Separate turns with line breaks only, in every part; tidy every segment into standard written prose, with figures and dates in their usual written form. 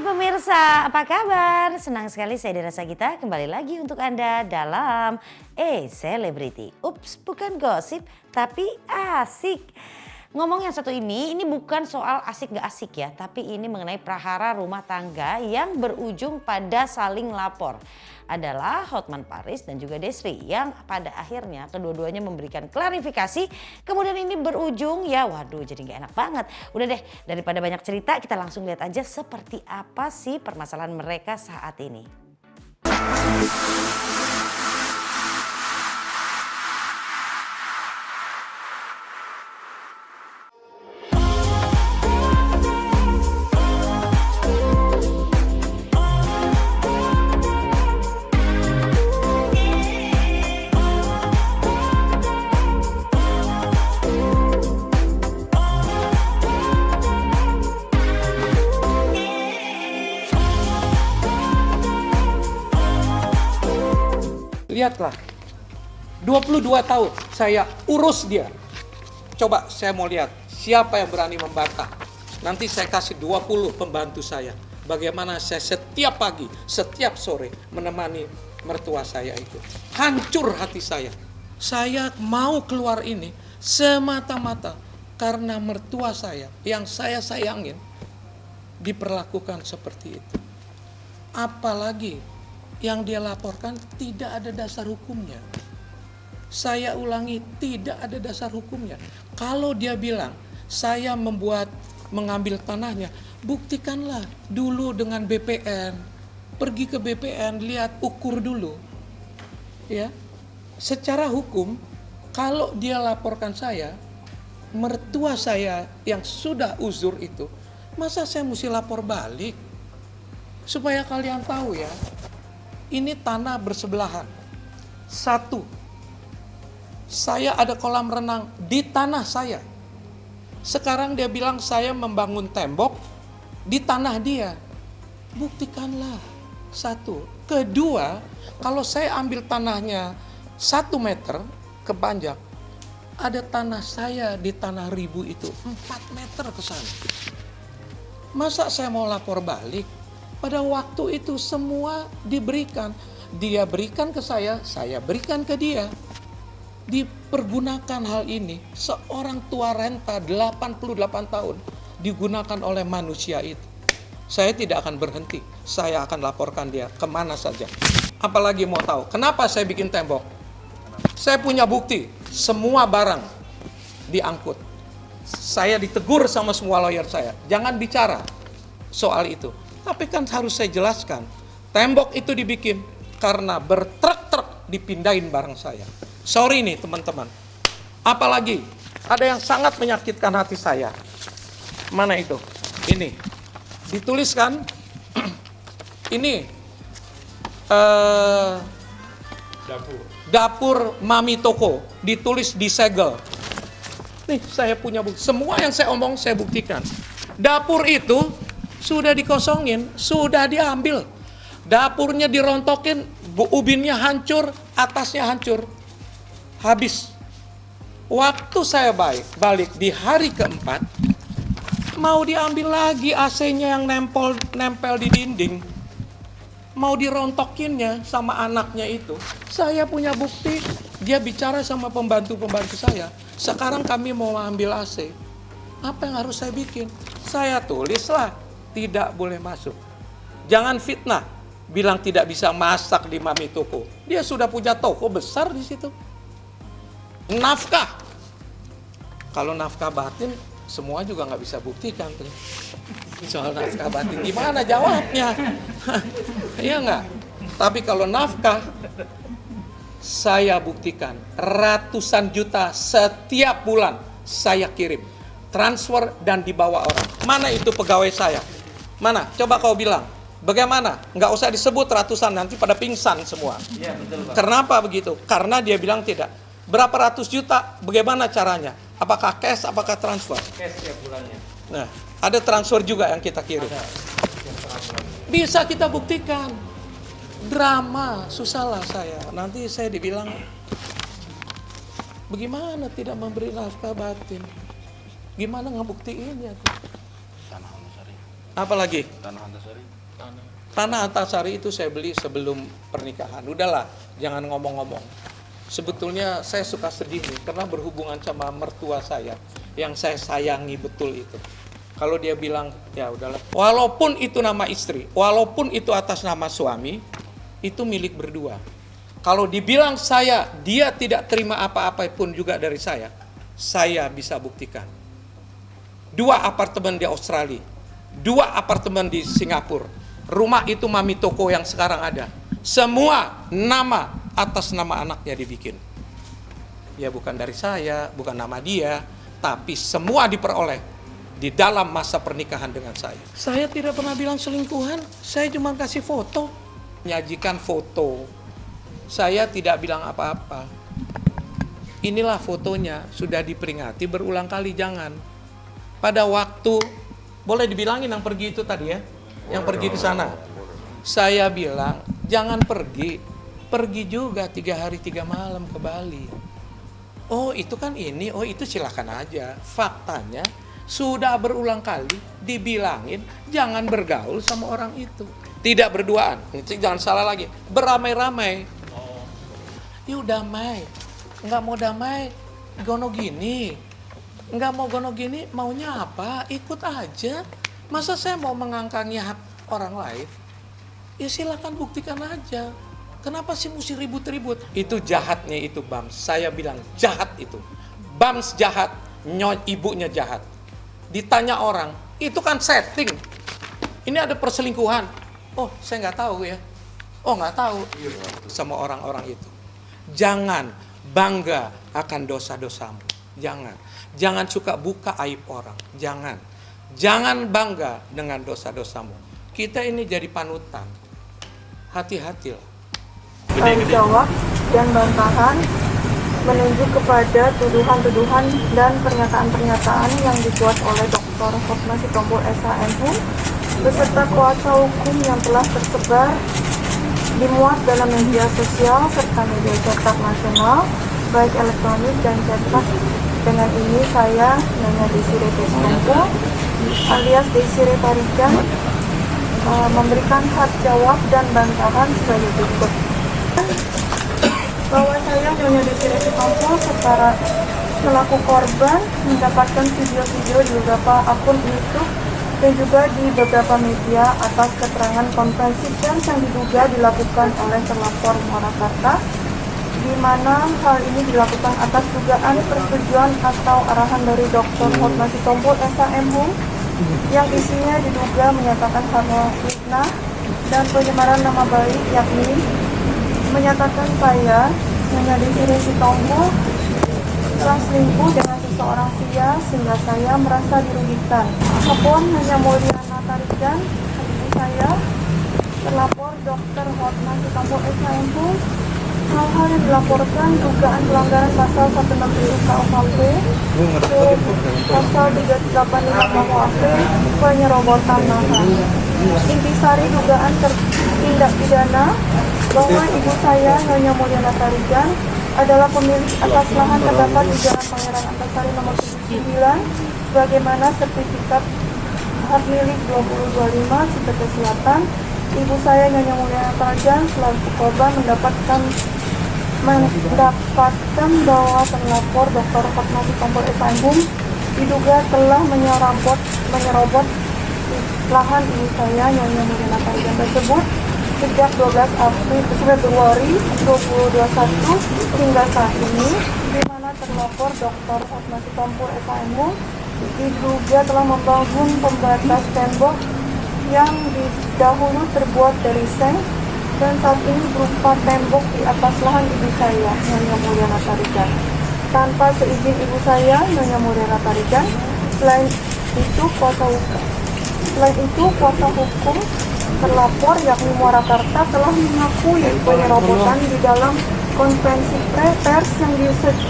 Pemirsa, apa kabar? Senang sekali saya Dira Sagita kembali lagi untuk Anda dalam Selebriti. Ups, bukan gosip, tapi asik. Ngomong yang satu ini bukan soal asik gak asik ya, tapi ini mengenai prahara rumah tangga yang berujung pada saling lapor. Adalah Hotman Paris dan juga Desri yang pada akhirnya kedua-duanya memberikan klarifikasi. Kemudian ini berujung ya waduh jadi gak enak banget. Udah deh daripada banyak cerita kita langsung lihat aja seperti apa sih permasalahan mereka saat ini.
Lihatlah, 22 tahun saya urus dia. Coba saya mau lihat siapa yang berani membantah. Nanti saya kasih 20 pembantu saya. Bagaimana saya setiap pagi, setiap sore menemani mertua saya itu. Hancur hati saya. Saya mau keluar ini semata-mata karena mertua saya yang saya sayangin diperlakukan seperti itu. Apalagi yang dia laporkan tidak ada dasar hukumnya. Saya ulangi, tidak ada dasar hukumnya. Kalau dia bilang, saya mengambil tanahnya, buktikanlah dulu dengan BPN. Pergi ke BPN, lihat, ukur dulu. Ya, secara hukum, kalau dia laporkan saya, mertua saya yang sudah uzur itu, masa saya mesti lapor balik? Supaya kalian tahu ya, ini tanah bersebelahan. Satu, saya ada kolam renang di tanah saya. Sekarang dia bilang saya membangun tembok di tanah dia. Buktikanlah. Satu. Kedua, kalau saya ambil tanahnya 1 meter ke panjang, ada tanah saya di tanah Ribu itu 4 meter ke sana. Masa saya mau lapor balik? Pada waktu itu semua diberikan. Dia berikan ke saya berikan ke dia. Dipergunakan hal ini. Seorang tua renta 88 tahun digunakan oleh manusia itu. Saya tidak akan berhenti. Saya akan laporkan dia kemana saja. Apalagi mau tahu. Kenapa saya bikin tembok? Saya punya bukti. Semua barang diangkut. Saya ditegur sama semua lawyer saya. Jangan bicara soal itu. Tapi kan harus saya jelaskan, tembok itu dibikin karena bertruk-truk dipindahin barang saya. Sorry nih teman-teman. Apalagi ada yang sangat menyakitkan hati saya. Mana itu? Ini. Dituliskan, ini dapur Mami Toko. Ditulis di segel. Nih saya punya bukti. Semua yang saya omong saya buktikan. Dapur itu sudah dikosongin, sudah diambil. Dapurnya dirontokin, ubinnya hancur, atasnya hancur. Habis. Waktu saya balik di hari keempat, mau diambil lagi AC-nya yang nempel di dinding. Mau dirontokinnya sama anaknya itu. Saya punya bukti, dia bicara sama pembantu-pembantu saya. Sekarang kami mau ambil AC. Apa yang harus saya bikin? Saya tulislah. Tidak boleh masuk. Jangan fitnah. Bilang tidak bisa masak di Mami Toko. Dia sudah punya toko besar di situ. Nafkah. Kalau nafkah batin, semua juga nggak bisa buktikan. Soal nafkah batin, gimana jawabnya? Iya nggak? Tapi kalau nafkah, saya buktikan. Ratusan juta setiap bulan saya kirim. Transfer dan dibawa orang. Mana itu pegawai saya? Mana? Coba kau bilang. Bagaimana? Nggak usah disebut ratusan, nanti pada pingsan semua. Iya, betul, Pak. Kenapa begitu? Karena dia bilang tidak. Berapa ratus juta? Bagaimana caranya? Apakah cash, apakah transfer? Cash tiap bulannya. Nah, ada transfer juga yang kita kirim. Bisa kita buktikan. Drama, susahlah saya. Nanti saya dibilang, bagaimana tidak memberi nafkah batin? Gimana ngebuktiinnya tuh? Apalagi?
Tanah Antasari.
Tanah Antasari itu saya beli sebelum pernikahan. Udahlah, jangan ngomong-ngomong. Sebetulnya saya suka sedih nih, karena berhubungan sama mertua saya yang saya sayangi betul itu. Kalau dia bilang, ya udahlah. Walaupun itu nama istri, walaupun itu atas nama suami, itu milik berdua. Kalau dibilang dia tidak terima apa-apa pun juga dari saya bisa buktikan. 2 apartemen di Australia, 2 apartemen di Singapura, rumah itu Mami Toko yang sekarang ada. Semua atas nama anaknya dibikin. Ya bukan dari saya, bukan nama dia, tapi semua diperoleh di dalam masa pernikahan dengan saya. Saya tidak pernah bilang selingkuhan, saya cuma kasih foto. Menyajikan foto, saya tidak bilang apa-apa. Inilah fotonya, sudah diperingati berulang kali, jangan. Pada waktu, boleh dibilangin yang pergi itu tadi ya, yang pergi ke sana. Saya bilang, jangan pergi juga 3 hari 3 malam ke Bali. Oh itu kan ini, oh itu silakan aja. Faktanya, sudah berulang kali dibilangin jangan bergaul sama orang itu. Tidak berduaan, jangan salah lagi, beramai-ramai. Yuk damai, nggak mau damai, gono gini. Nggak mau gono gini, maunya apa? Ikut aja. Masa saya mau mengangkangi hak orang lain? Ya silakan buktikan aja. Kenapa sih mesti ribut-ribut? Itu jahatnya itu Bams. Saya bilang jahat itu. Bams jahat, ibunya jahat. Ditanya orang, itu kan setting. Ini ada perselingkuhan. Oh, saya nggak tahu ya. Oh, nggak tahu sama orang-orang itu. Jangan bangga akan dosa-dosamu. Jangan suka buka aib orang. Jangan bangga dengan dosa-dosamu. Kita ini jadi panutan. Hati-hatilah.
Jawab dan bantahan menunjuk kepada tuduhan-tuduhan dan pernyataan-pernyataan yang dibuat oleh Dr. Hotma Sitompul SHMH beserta kuasa hukum yang telah tersebar dimuat dalam media sosial serta media cetak nasional baik elektronik dan cetak. Dengan ini saya Nyonya Desiree Sitompul alias Desiree Tarigan memberikan hak jawab dan bantahan sebagai berikut. Bahwa saya Nyonya Desiree Sitompul secara selaku korban mendapatkan video-video di beberapa akun YouTube dan juga di beberapa media atas keterangan konferensi pers yang diduga dilakukan oleh terlapor Muarakarta, di mana hal ini dilakukan atas dugaan persetujuan atau arahan dari Dr. Hotma Sitompul SHMH yang isinya diduga menyatakan hal fitnah dan pencemaran nama baik, yakni menyatakan saya Nyonya Desiree Sitompul telah selingkuh dengan seseorang pria sehingga saya merasa dirugikan. Maupun Nyonya Mulyana Tarigan, ibu saya, terlapor Dr. Hotma Sitompul SHMH, hal-hal yang dilaporkan dugaan pelanggaran pasal 160 KUHP, pasal 385 KUHP, penyerobotan lahan. Intisari dugaan tindak pidana bahwa ibu saya Nyonya Mulyana Tarigan adalah pemilik atas lahan terdapat di Jalan Pangeran Antasari nomor 79 sebagaimana sertifikat hak milik 2025 Cipete Selatan. Ibu saya Nyonya Mulyana Tarigan selaku korban mendapatkan bahwa terlapor Dr. Hotma Sitompul SHMH diduga telah menyerobot lahan ibu saya Nyonya Mulyana Tarigan tersebut sejak 12 Februari 2021 hingga saat ini, di mana terlapor Dr. Hotma Sitompul SHMH diduga telah membangun pembatas tembok yang dahulu terbuat dari seng dan saat ini berupa tembok di atas lahan ibu saya Nyonya Mulyana Tarigan tanpa seizin ibu saya Nyonya Mulyana Tarigan. Selain itu kuasa hukum terlapor yakni Muarakarta telah mengakui penyerobotan di dalam konferensi pers yang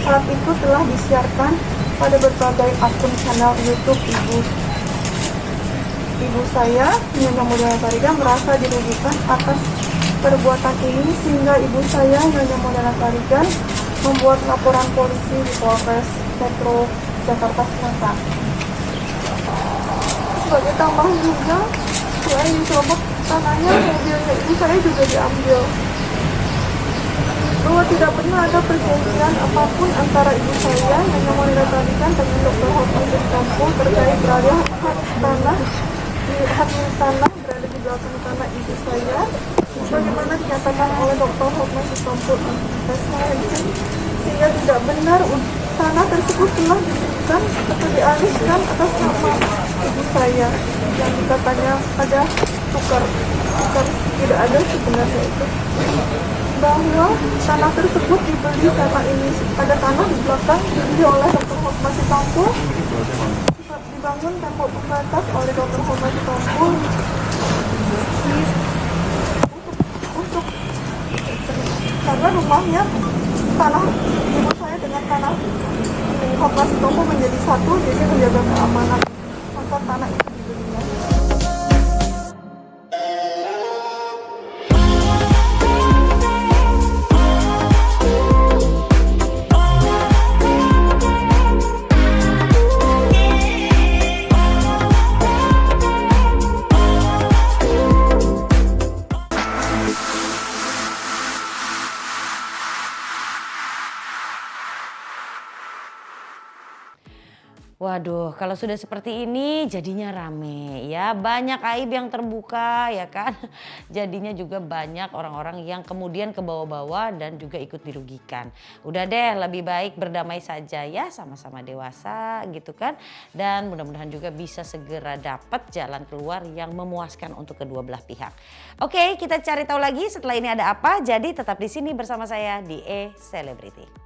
saat itu telah disiarkan pada berbagai akun channel YouTube ibu saya Nyonya Mulyana Tarigan merasa dirugikan atas perbuatan ini sehingga ibu saya Nyonya Mulyana Tarigan membuat laporan polisi di Polres Metro Jakarta Selatan. sebagai tambahan juga, selain diserobot tanahnya, mobilnya ibu saya juga diambil. Bahwa tidak pernah ada perjanjian apapun antara ibu saya yang Nyomonira Tarikan dengan Dr. Hotman Sitompul terkait berada hak tanah berada di belakang tanah ibu saya, sebagaimana dinyatakan oleh Dr. Hotman Sitompul sehingga tidak benar tanah tersebut telah diberikan atau dialihkan atas nama ibu saya yang katanya ada tukar tidak ada sebenarnya itu, bahwa tanah tersebut dibeli karena ini ada tanah di belakang dibeli oleh Dr. Hotman Sitompul, dibangun tembok pembatas oleh Dr. Hotman Sitompul untuk karena rumahnya tanah ibu saya dengan tanah Hotman Sitompul menjadi satu, jadi menjaga keamanan, maka tanah itu dibelinya.
Waduh, kalau sudah seperti ini jadinya rame ya, banyak aib yang terbuka ya kan. Jadinya juga banyak orang-orang yang kemudian ke bawah-bawah dan juga ikut dirugikan. Udah deh, lebih baik berdamai saja ya, sama-sama dewasa gitu kan. Dan mudah-mudahan juga bisa segera dapat jalan keluar yang memuaskan untuk kedua belah pihak. Oke, kita cari tahu lagi setelah ini ada apa. Jadi tetap di sini bersama saya di E-Celebrity.